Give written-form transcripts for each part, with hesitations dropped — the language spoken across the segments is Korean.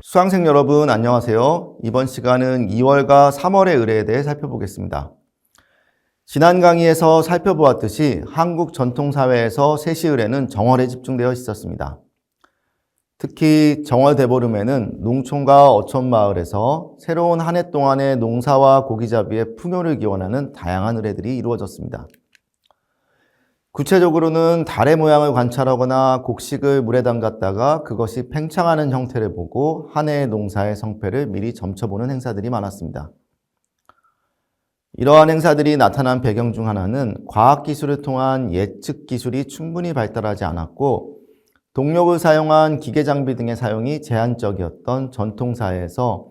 수강생 여러분 안녕하세요. 이번 시간은 2월과 3월의 의뢰에 대해 살펴보겠습니다. 지난 강의에서 살펴보았듯이 한국 전통사회에서 세시 의뢰는 정월에 집중되어 있었습니다. 특히 정월 대보름에는 농촌과 어촌 마을에서 새로운 한 해 동안의 농사와 고기잡이의 풍요를 기원하는 다양한 의뢰들이 이루어졌습니다. 구체적으로는 달의 모양을 관찰하거나 곡식을 물에 담갔다가 그것이 팽창하는 형태를 보고 한 해의 농사의 성패를 미리 점쳐보는 행사들이 많았습니다. 이러한 행사들이 나타난 배경 중 하나는 과학기술을 통한 예측 기술이 충분히 발달하지 않았고 동력을 사용한 기계장비 등의 사용이 제한적이었던 전통사회에서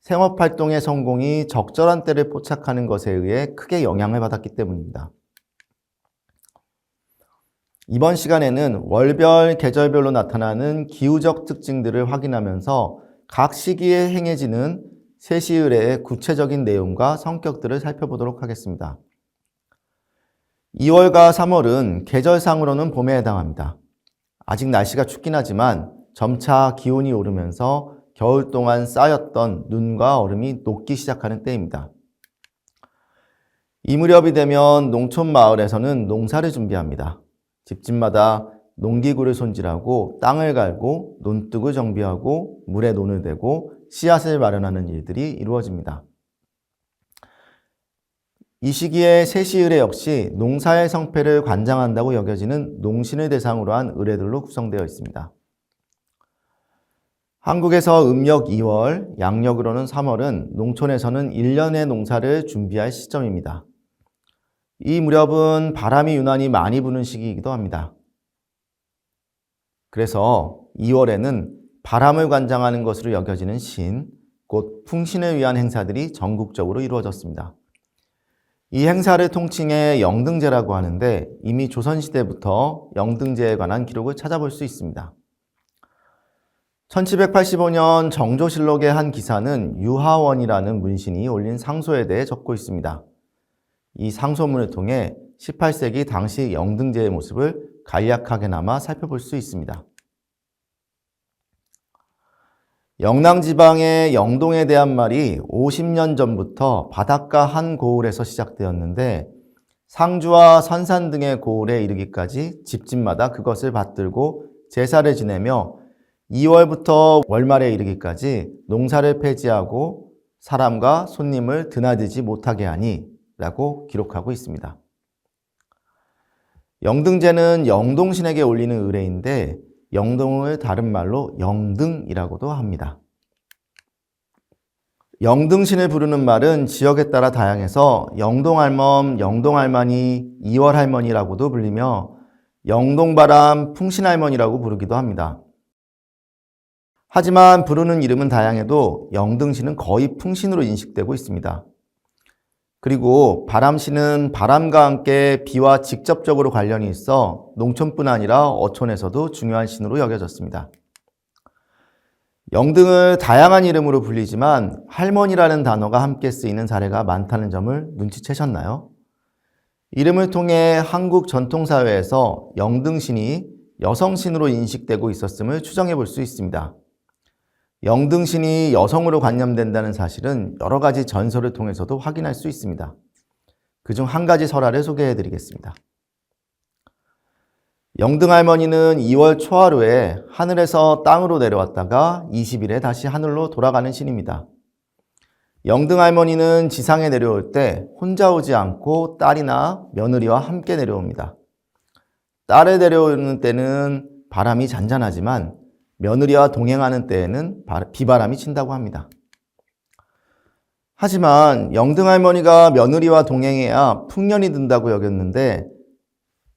생업활동의 성공이 적절한 때를 포착하는 것에 의해 크게 영향을 받았기 때문입니다. 이번 시간에는 월별, 계절별로 나타나는 기후적 특징들을 확인하면서 각 시기에 행해지는 세시 의뢰의 구체적인 내용과 성격들을 살펴보도록 하겠습니다. 2월과 3월은 계절상으로는 봄에 해당합니다. 아직 날씨가 춥긴 하지만 점차 기온이 오르면서 겨울 동안 쌓였던 눈과 얼음이 녹기 시작하는 때입니다. 이 무렵이 되면 농촌 마을에서는 농사를 준비합니다. 집집마다 농기구를 손질하고 땅을 갈고 논둑을 정비하고 물에 논을 대고 씨앗을 마련하는 일들이 이루어집니다. 이 시기에 세시 의뢰 역시 농사의 성패를 관장한다고 여겨지는 농신을 대상으로 한 의뢰들로 구성되어 있습니다. 한국에서 음력 2월, 양력으로는 3월은 농촌에서는 1년의 농사를 준비할 시점입니다. 이 무렵은 바람이 유난히 많이 부는 시기이기도 합니다. 그래서 2월에는 바람을 관장하는 것으로 여겨지는 신, 곧 풍신을 위한 행사들이 전국적으로 이루어졌습니다. 이 행사를 통칭해 영등제라고 하는데 이미 조선시대부터 영등제에 관한 기록을 찾아볼 수 있습니다. 1785년 정조실록의 한 기사는 유하원이라는 문신이 올린 상소에 대해 적고 있습니다. 이 상소문을 통해 18세기 당시 영등제의 모습을 간략하게나마 살펴볼 수 있습니다. 영남지방의 영동에 대한 말이 50년 전부터 바닷가 한 고을에서 시작되었는데 상주와 선산 등의 고을에 이르기까지 집집마다 그것을 받들고 제사를 지내며 2월부터 월말에 이르기까지 농사를 폐지하고 사람과 손님을 드나들지 못하게 하니 라고 기록하고 있습니다. 영등제는 영동신에게 올리는 의뢰인데 영동을 다른 말로 영등이라고도 합니다. 영등신을 부르는 말은 지역에 따라 다양해서 영동할멈, 영동할머니, 이월할머니라고도 불리며 영동바람, 풍신할머니라고 부르기도 합니다. 하지만 부르는 이름은 다양해도 영등신은 거의 풍신으로 인식되고 있습니다. 그리고 바람신은 바람과 함께 비와 직접적으로 관련이 있어 농촌뿐 아니라 어촌에서도 중요한 신으로 여겨졌습니다. 영등을 다양한 이름으로 불리지만 할머니라는 단어가 함께 쓰이는 사례가 많다는 점을 눈치채셨나요? 이름을 통해 한국 전통사회에서 영등신이 여성신으로 인식되고 있었음을 추정해 볼 수 있습니다. 영등신이 여성으로 관념된다는 사실은 여러 가지 전설을 통해서도 확인할 수 있습니다. 그중 한 가지 설화를 소개해 드리겠습니다. 영등할머니는 2월 초하루에 하늘에서 땅으로 내려왔다가 20일에 다시 하늘로 돌아가는 신입니다. 영등할머니는 지상에 내려올 때 혼자 오지 않고 딸이나 며느리와 함께 내려옵니다. 딸을 내려오는 때는 바람이 잔잔하지만 며느리와 동행하는 때에는 비바람이 친다고 합니다. 하지만 영등할머니가 며느리와 동행해야 풍년이 든다고 여겼는데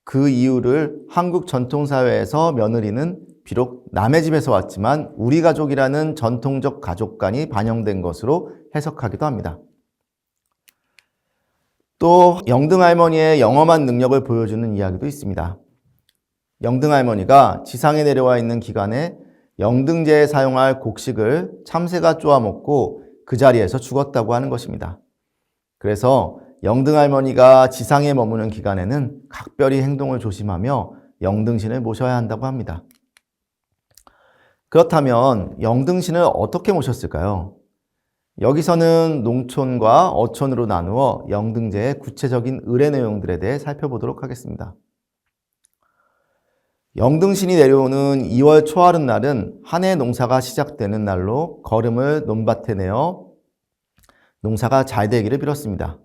그 이유를 한국 전통사회에서 며느리는 비록 남의 집에서 왔지만 우리 가족이라는 전통적 가족관이 반영된 것으로 해석하기도 합니다. 또 영등할머니의 영험한 능력을 보여주는 이야기도 있습니다. 영등할머니가 지상에 내려와 있는 기간에 영등제에 사용할 곡식을 참새가 쪼아먹고 그 자리에서 죽었다고 하는 것입니다. 그래서 영등할머니가 지상에 머무는 기간에는 각별히 행동을 조심하며 영등신을 모셔야 한다고 합니다. 그렇다면 영등신을 어떻게 모셨을까요? 여기서는 농촌과 어촌으로 나누어 영등제의 구체적인 의례 내용들에 대해 살펴보도록 하겠습니다. 영등신이 내려오는 2월 초하룻날은 한 해 농사가 시작되는 날로 거름을 논밭에 내어 농사가 잘 되기를 빌었습니다.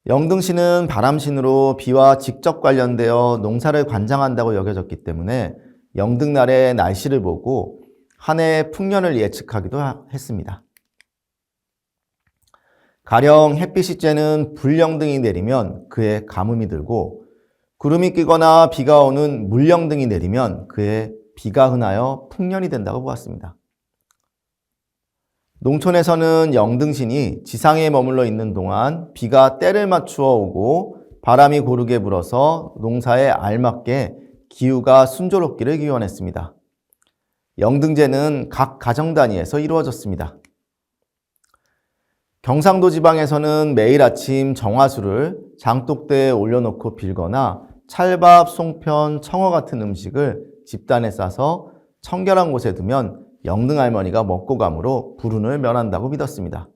영등신은 바람신으로 비와 직접 관련되어 농사를 관장한다고 여겨졌기 때문에 영등날의 날씨를 보고 한 해의 풍년을 예측하기도 했습니다. 가령 햇빛이 쬐는 불영등이 내리면 그의 가뭄이 들고 구름이 끼거나 비가 오는 물영등이 내리면 그의 비가 흔하여 풍년이 된다고 보았습니다. 농촌에서는 영등신이 지상에 머물러 있는 동안 비가 때를 맞추어 오고 바람이 고르게 불어서 농사에 알맞게 기후가 순조롭기를 기원했습니다. 영등제는 각 가정 단위에서 이루어졌습니다. 경상도 지방에서는 매일 아침 정화수를 장독대에 올려놓고 빌거나 찰밥, 송편, 청어 같은 음식을 집단에 싸서 청결한 곳에 두면 영등할머니가 먹고 감으로 불운을 면한다고 믿었습니다.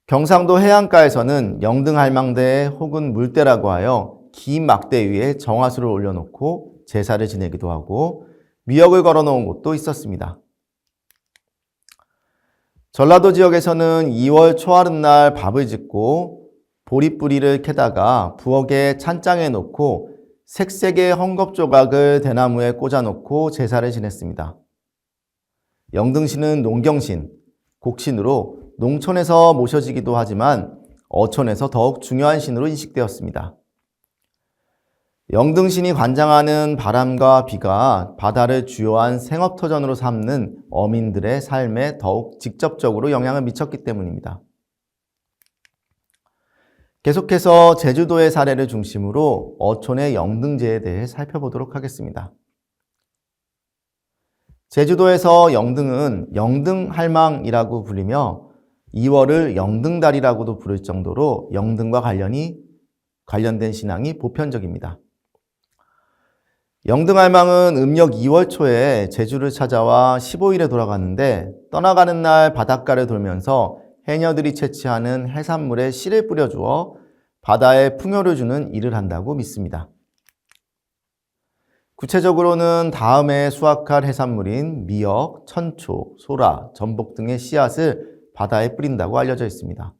경상도 해안가에서는 영등할망대 혹은 물대라고 하여 긴 막대 위에 정화수를 올려놓고 제사를 지내기도 하고 미역을 걸어놓은 곳도 있었습니다. 전라도 지역에서는 2월 초하룻날 밥을 짓고 보릿뿌리를 캐다가 부엌에 찬장에 놓고 색색의 헝겊조각을 대나무에 꽂아놓고 제사를 지냈습니다. 영등신은 농경신, 곡신으로 농촌에서 모셔지기도 하지만 어촌에서 더욱 중요한 신으로 인식되었습니다. 영등신이 관장하는 바람과 비가 바다를 주요한 생업터전으로 삼는 어민들의 삶에 더욱 직접적으로 영향을 미쳤기 때문입니다. 계속해서 제주도의 사례를 중심으로 어촌의 영등제에 대해 살펴보도록 하겠습니다. 제주도에서 영등은 영등할망이라고 불리며 2월을 영등달이라고도 부를 정도로 영등과 관련된 신앙이 보편적입니다. 영등할망은 음력 2월 초에 제주를 찾아와 15일에 돌아갔는데 떠나가는 날 바닷가를 돌면서 해녀들이 채취하는 해산물에 씨를 뿌려주어 바다에 풍요를 주는 일을 한다고 믿습니다. 구체적으로는 다음에 수확할 해산물인 미역, 천초, 소라, 전복 등의 씨앗을 바다에 뿌린다고 알려져 있습니다.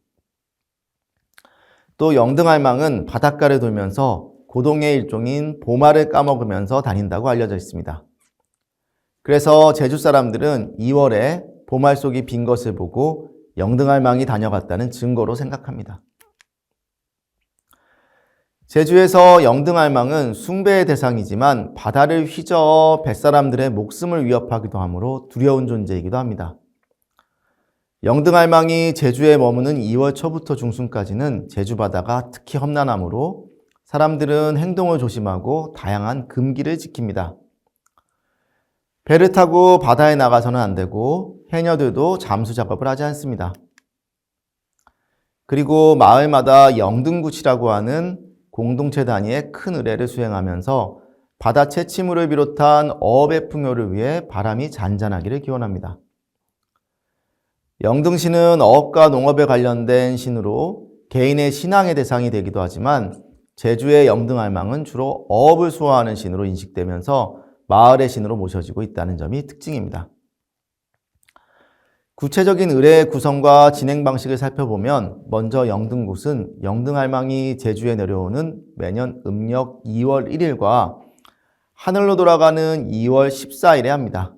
또 영등할망은 바닷가를 돌면서 고동의 일종인 보마를 까먹으면서 다닌다고 알려져 있습니다. 그래서 제주 사람들은 2월에 보말 속이 빈 것을 보고 영등할망이 다녀갔다는 증거로 생각합니다. 제주에서 영등할망은 숭배의 대상이지만 바다를 휘저어 뱃사람들의 목숨을 위협하기도 하므로 두려운 존재이기도 합니다. 영등할망이 제주에 머무는 2월 초부터 중순까지는 제주 바다가 특히 험난하므로 사람들은 행동을 조심하고 다양한 금기를 지킵니다. 배를 타고 바다에 나가서는 안 되고 해녀들도 잠수 작업을 하지 않습니다. 그리고 마을마다 영등굿이라고 하는 공동체 단위의 큰 의례를 수행하면서 바다 채취물을 비롯한 어업의 풍요를 위해 바람이 잔잔하기를 기원합니다. 영등신은 어업과 농업에 관련된 신으로 개인의 신앙의 대상이 되기도 하지만 제주의 영등할망은 주로 어업을 수호하는 신으로 인식되면서 마을의 신으로 모셔지고 있다는 점이 특징입니다. 구체적인 의례의 구성과 진행 방식을 살펴보면 먼저 영등굿은 영등할망이 제주에 내려오는 매년 음력 2월 1일과 하늘로 돌아가는 2월 14일에 합니다.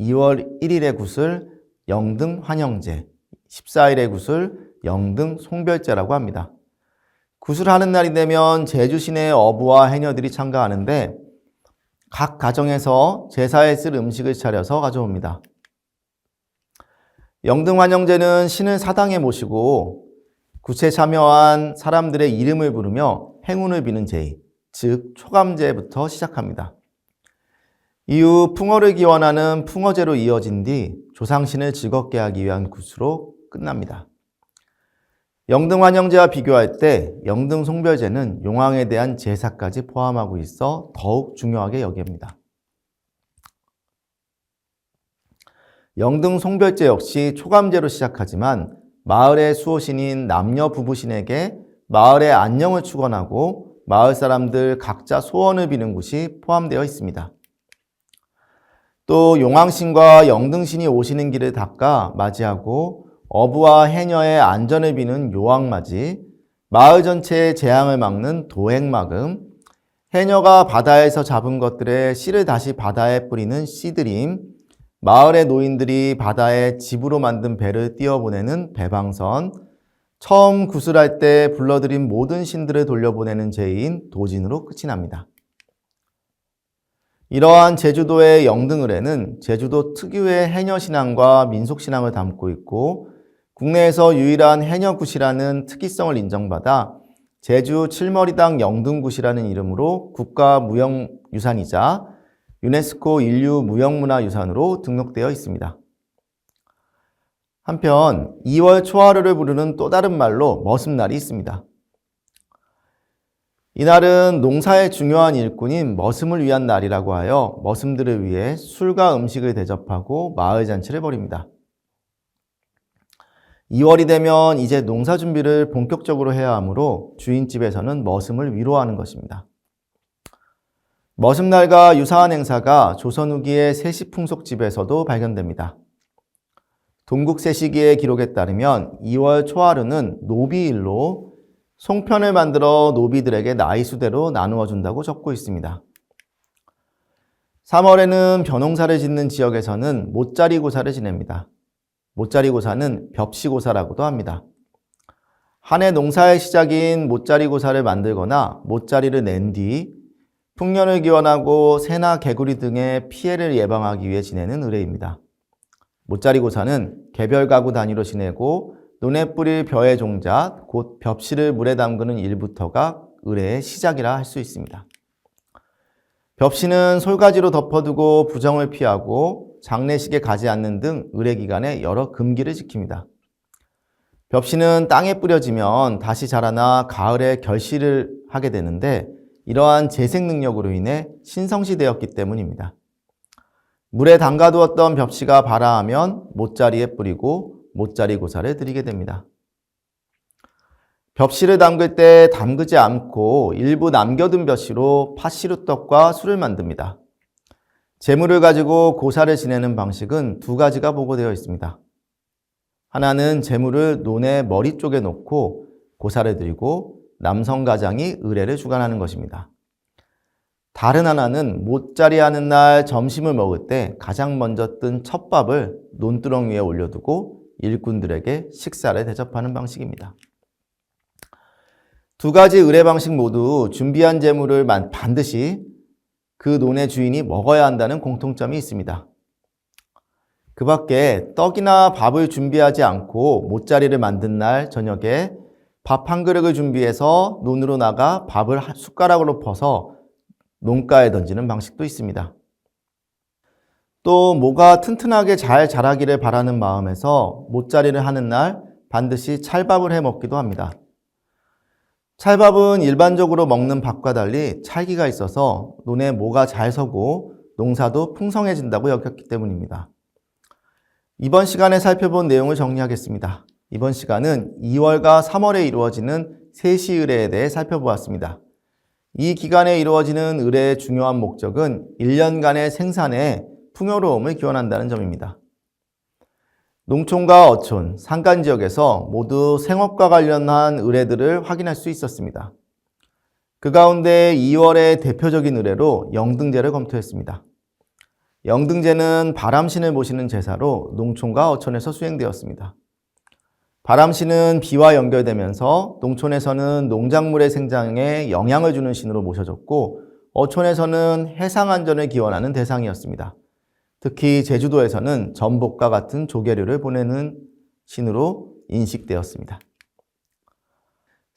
2월 1일의 굿을 영등환영제, 14일의 굿을 영등송별제라고 합니다. 굿을 하는 날이 되면 제주 시내의 어부와 해녀들이 참가하는데 각 가정에서 제사에 쓸 음식을 차려서 가져옵니다. 영등환영제는 신을 사당에 모시고 굿에 참여한 사람들의 이름을 부르며 행운을 비는 제의, 즉 초감제부터 시작합니다. 이후 풍어를 기원하는 풍어제로 이어진 뒤 조상신을 즐겁게 하기 위한 굿으로 끝납니다. 영등환영제와 비교할 때 영등송별제는 용왕에 대한 제사까지 포함하고 있어 더욱 중요하게 여깁니다. 영등 송별제 역시 초감제로 시작하지만 마을의 수호신인 남녀 부부신에게 마을의 안녕을 축원하고 마을 사람들 각자 소원을 비는 곳이 포함되어 있습니다. 또 용왕신과 영등신이 오시는 길을 닦아 맞이하고 어부와 해녀의 안전을 비는 요왕맞이, 마을 전체의 재앙을 막는 도행막음, 해녀가 바다에서 잡은 것들의 씨를 다시 바다에 뿌리는 씨드림, 마을의 노인들이 바다에 집으로 만든 배를 띄워보내는 배방선, 처음 구슬할 때 불러들인 모든 신들을 돌려보내는 제의인 도진으로 끝이 납니다. 이러한 제주도의 영등을에는 제주도 특유의 해녀신앙과 민속신앙을 담고 있고 국내에서 유일한 해녀굿이라는 특이성을 인정받아 제주 칠머리당 영등굿이라는 이름으로 국가무형유산이자 유네스코 인류무형문화유산으로 등록되어 있습니다. 한편 2월 초하루를 부르는 또 다른 말로 머슴날이 있습니다. 이날은 농사의 중요한 일꾼인 머슴을 위한 날이라고 하여 머슴들을 위해 술과 음식을 대접하고 마을 잔치를 벌입니다. 2월이 되면 이제 농사 준비를 본격적으로 해야 하므로 주인집에서는 머슴을 위로하는 것입니다. 머슴날과 유사한 행사가 조선 후기의 세시풍속집에서도 발견됩니다. 동국세시기의 기록에 따르면 2월 초하루는 노비일로 송편을 만들어 노비들에게 나이수대로 나누어 준다고 적고 있습니다. 3월에는 벼농사를 짓는 지역에서는 못자리고사를 지냅니다. 못자리고사는 벽시고사라고도 합니다. 한 해 농사의 시작인 못자리고사를 만들거나 못자리를 낸 뒤 풍년을 기원하고 새나 개구리 등의 피해를 예방하기 위해 지내는 의례입니다. 못자리고사는 개별 가구 단위로 지내고 논에 뿌릴 벼의 종잣, 곧 벽시를 물에 담그는 일부터가 의례의 시작이라 할 수 있습니다. 벽시는 솔가지로 덮어두고 부정을 피하고 장례식에 가지 않는 등 의례 기간에 여러 금기를 지킵니다. 벽시는 땅에 뿌려지면 다시 자라나 가을에 결실을 하게 되는데 이러한 재생 능력으로 인해 신성시되었기 때문입니다. 물에 담가두었던 벽시가 발아하면 못자리에 뿌리고 못자리고사를 드리게 됩니다. 벽시를 담글 때 담그지 않고 일부 남겨둔 벽시로 팥시루떡과 술을 만듭니다. 재물을 가지고 고사를 지내는 방식은 두 가지가 보고되어 있습니다. 하나는 재물을 논의 머리 쪽에 놓고 고사를 드리고 남성 가장이 의례를 주관하는 것입니다. 다른 하나는 못자리 하는 날 점심을 먹을 때 가장 먼저 뜬 첫 밥을 논두렁 위에 올려두고 일꾼들에게 식사를 대접하는 방식입니다. 두 가지 의례 방식 모두 준비한 재물을 반드시 그 논의 주인이 먹어야 한다는 공통점이 있습니다. 그 밖에 떡이나 밥을 준비하지 않고 못자리를 만든 날 저녁에 밥 한 그릇을 준비해서 논으로 나가 밥을 숟가락으로 퍼서 논가에 던지는 방식도 있습니다. 또 모가 튼튼하게 잘 자라기를 바라는 마음에서 못자리를 하는 날 반드시 찰밥을 해 먹기도 합니다. 찰밥은 일반적으로 먹는 밥과 달리 찰기가 있어서 논에 모가 잘 서고 농사도 풍성해진다고 여겼기 때문입니다. 이번 시간에 살펴본 내용을 정리하겠습니다. 이번 시간은 2월과 3월에 이루어지는 세시의례에 대해 살펴보았습니다. 이 기간에 이루어지는 의례의 중요한 목적은 1년간의 생산에 풍요로움을 기원한다는 점입니다. 농촌과 어촌, 산간지역에서 모두 생업과 관련한 의례들을 확인할 수 있었습니다. 그 가운데 2월의 대표적인 의례로 영등제를 검토했습니다. 영등제는 바람신을 모시는 제사로 농촌과 어촌에서 수행되었습니다. 바람신은 비와 연결되면서 농촌에서는 농작물의 생장에 영향을 주는 신으로 모셔졌고 어촌에서는 해상 안전을 기원하는 대상이었습니다. 특히 제주도에서는 전복과 같은 조개류를 보내는 신으로 인식되었습니다.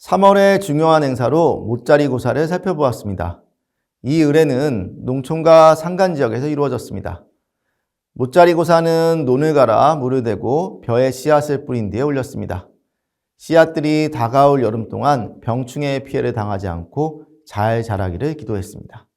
3월의 중요한 행사로 못자리고사를 살펴보았습니다. 이 의례는 농촌과 산간지역에서 이루어졌습니다. 못자리고사는 논을 갈아 물을 대고 벼에 씨앗을 뿌린 뒤에 올렸습니다. 씨앗들이 다가올 여름 동안 병충해의 피해를 당하지 않고 잘 자라기를 기도했습니다.